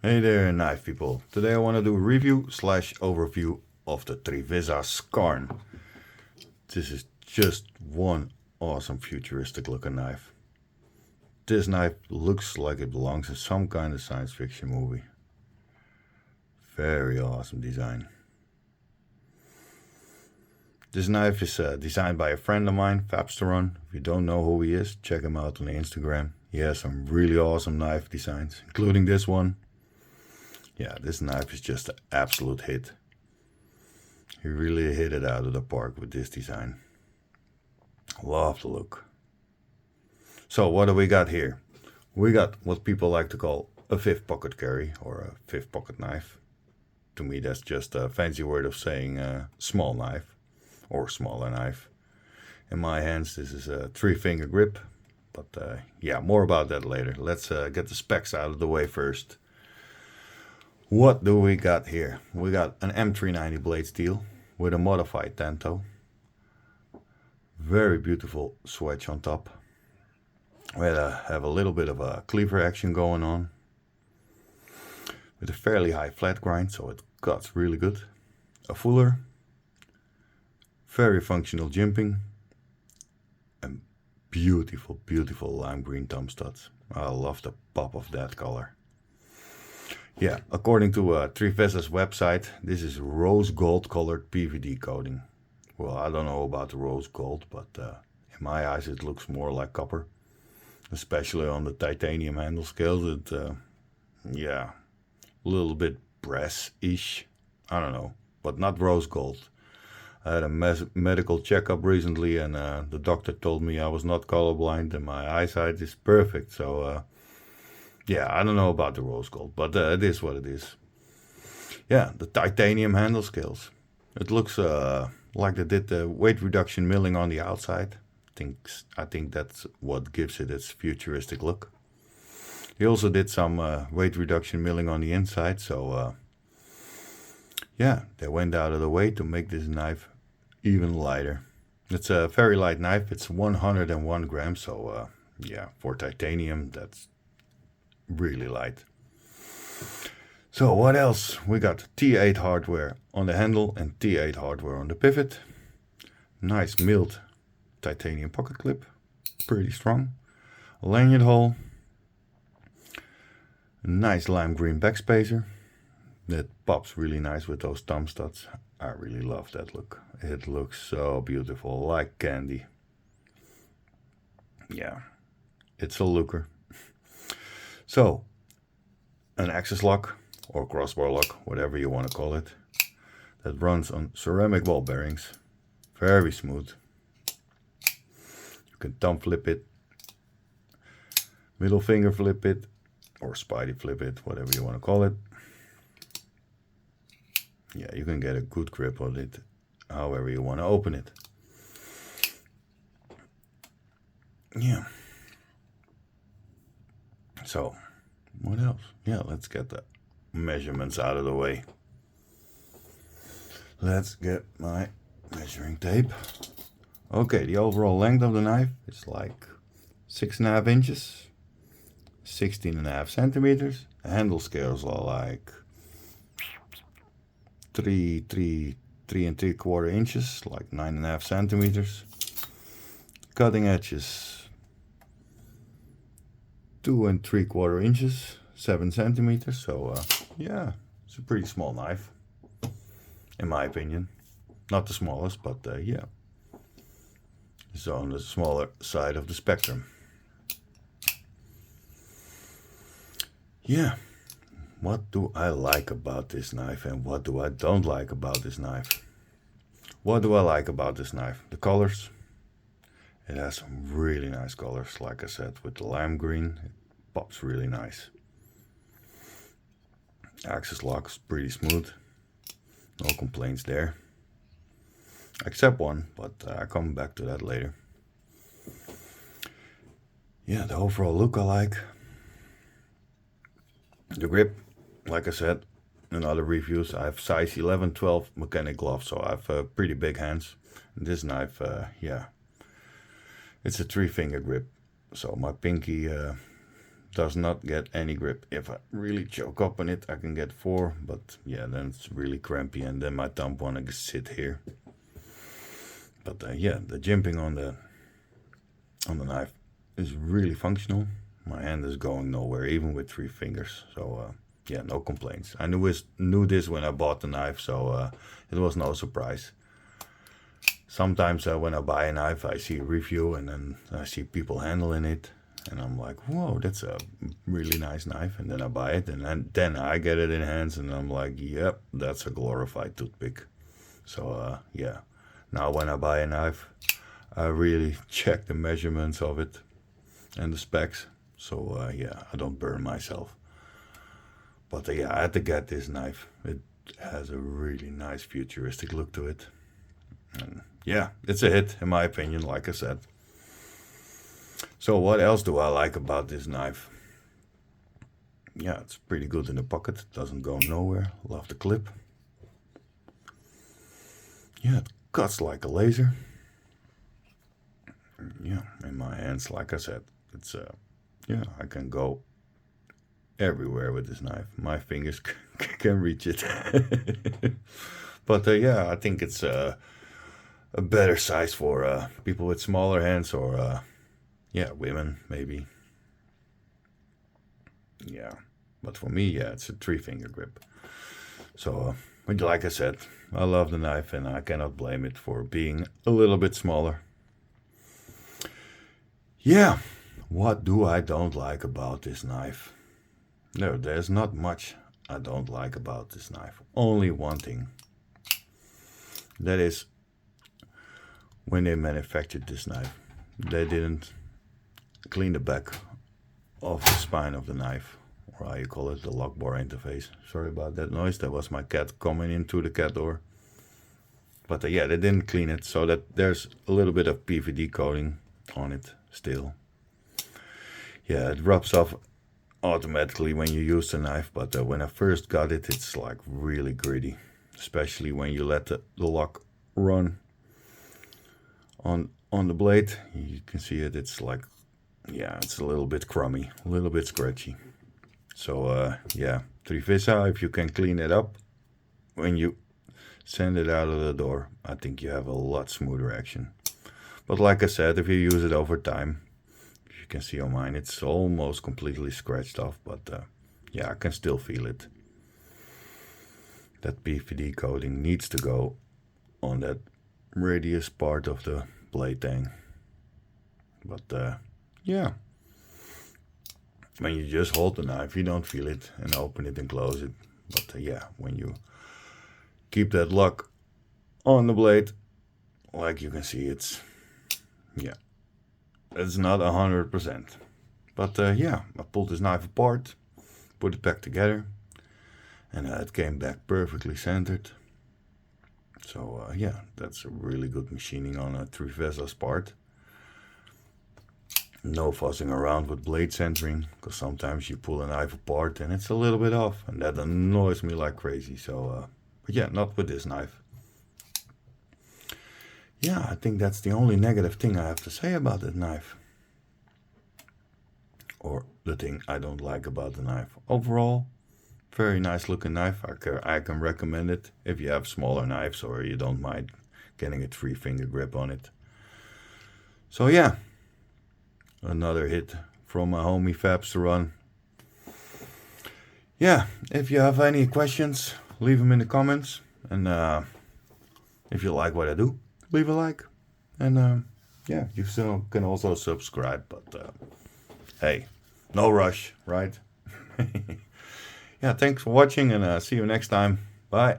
Hey there, knife people. Today I want to do a review slash overview of the Trivisa Skarn. This is just one awesome futuristic looking knife. This knife looks like it belongs in some kind of science fiction movie. Very awesome design. This knife is designed by a friend of mine, Fabsteron. If you don't know who he is, check him out on the Instagram. He has some really awesome knife designs, including this one. Yeah, this knife is just an absolute hit. He really hit it out of the park with this design. Love the look. So what do we got here? We got what people like to call a fifth pocket carry or a fifth pocket knife. To me that's just a fancy word of saying a small knife or smaller knife. In my hands this is a 3-finger grip, but yeah, more about that later. Let's get the specs out of the way first. What do we got here? We got an M390 blade steel with a modified tanto. Very beautiful swedge on top. We have a little bit of a cleaver action going on. With a fairly high flat grind, so it cuts really good. A fuller. Very functional jimping. And beautiful, beautiful lime green thumb studs. I love the pop of that color. Yeah, according to Trivisa's website, this is rose gold colored PVD coating. Well, I don't know about the rose gold, but in my eyes it looks more like copper. Especially on the titanium handle scales, yeah, a little bit brass-ish. I don't know, but not rose gold. I had a medical checkup recently and the doctor told me I was not colorblind and my eyesight is perfect, so yeah, I don't know about the rose gold, but it is what it is. Yeah, the titanium handle scales. It looks like they did the weight reduction milling on the outside. I think that's what gives it its futuristic look. He also did some weight reduction milling on the inside, so yeah, they went out of the way to make this knife even lighter. It's a very light knife. It's 101 grams, so yeah, for titanium, that's really light. So what else? We got T8 hardware on the handle and T8 hardware on the pivot. Nice milled titanium pocket clip, pretty strong. A lanyard hole. Nice lime green backspacer. That pops really nice with those thumb studs. I really love that look. It looks so beautiful, like candy. Yeah, it's a looker. So, an axis lock or crossbar lock, whatever you want to call it, that runs on ceramic ball bearings. Very smooth. You can thumb flip it, middle finger flip it, or spidey flip it, whatever you want to call it. Yeah, you can get a good grip on it, however you want to open it. Yeah. So, what else? Yeah, let's get the measurements out of the way. Let's get my measuring tape. Okay, the overall length of the knife is like 6.5 inches, 16.5 centimeters. The handle scales are like 3 3/4 inches, like 9.5 centimeters. Cutting edge is 2 3/4 inches, 7 centimeters. So yeah, it's a pretty small knife, in my opinion. Not the smallest, but yeah, it's on the smaller side of the spectrum. Yeah, what do I like about this knife and what do I don't like about this knife? What do I like about this knife? The colors. It has some really nice colors, like I said, with the lime green, it pops really nice. Axis lock's pretty smooth, no complaints there. Except one, but I'll come back to that later. Yeah, the overall look I like. The grip, like I said in other reviews, I have size 11-12 mechanic gloves, so I have pretty big hands. And this knife, yeah, it's a 3-finger grip, so my pinky does not get any grip. If I really choke up on it, I can get 4, but yeah, then it's really crampy, and then my thumb wanna sit here. But yeah, the jimping on the knife is really functional. My hand is going nowhere, even with 3 fingers. So yeah, no complaints. I knew this when I bought the knife, so it was no surprise. Sometimes when I buy a knife, I see a review and then I see people handling it, and I'm like, whoa, that's a really nice knife. And then I buy it, and then I get it in hands, and I'm like, yep, that's a glorified toothpick. So yeah, now when I buy a knife, I really check the measurements of it and the specs. So yeah, I don't burn myself. But yeah, I had to get this knife. It has a really nice futuristic look to it. And yeah, it's a hit in my opinion, like I said. So what else do I like about this knife? Yeah, it's pretty good in the pocket. It doesn't go nowhere. Love the clip. Yeah, it cuts like a laser. Yeah, in my hands, like I said, it's yeah, I can go everywhere with this knife. My fingers can reach it. But yeah, I think it's a better size for people with smaller hands, or yeah, women maybe. Yeah, but for me, yeah, it's a 3-finger grip. So like I said, I love the knife, and I cannot blame it for being a little bit smaller. Yeah, what do I don't like about this knife? No, there's not much I don't like about this knife. Only one thing. That is, when they manufactured this knife, they didn't clean the back of the spine of the knife, or how you call it, the lock bar interface. Sorry about that noise. That was my cat coming into the cat door. But yeah, they didn't clean it, so that there's a little bit of PVD coating on it still. Yeah, it rubs off automatically when you use the knife, but when I first got it, it's like really gritty, especially when you let the lock run on the blade. You can see it. It's like, yeah, it's a little bit crummy, a little bit scratchy. So yeah, Trivisa, if you can clean it up when you send it out of the door, I think you have a lot smoother action. But like I said, if you use it over time, you can see on mine, it's almost completely scratched off, but yeah, I can still feel it. That PVD coating needs to go on that radius part of the blade thing. But yeah, when you just hold the knife, you don't feel it, and open it and close it. But yeah, when you keep that lock on the blade, like you can see, it's, yeah, it's not 100%. But yeah, I pulled this knife apart, put it back together, and it came back perfectly centered. So yeah, that's a really good machining on a Trivisa's part. No fussing around with blade centering, because sometimes you pull a knife apart and it's a little bit off, and that annoys me like crazy. So but yeah, not with this knife. Yeah, I think that's the only negative thing I have to say about that knife. Or the thing I don't like about the knife. Overall, very nice looking knife. I can recommend it if you have smaller knives or you don't mind getting a 3-finger grip on it. So yeah, another hit from my homie Fabs to run. Yeah, if you have any questions, leave them in the comments. And if you like what I do, leave a like. And yeah, you still can also subscribe. But hey, no rush, right? Yeah, thanks for watching, and see you next time. Bye.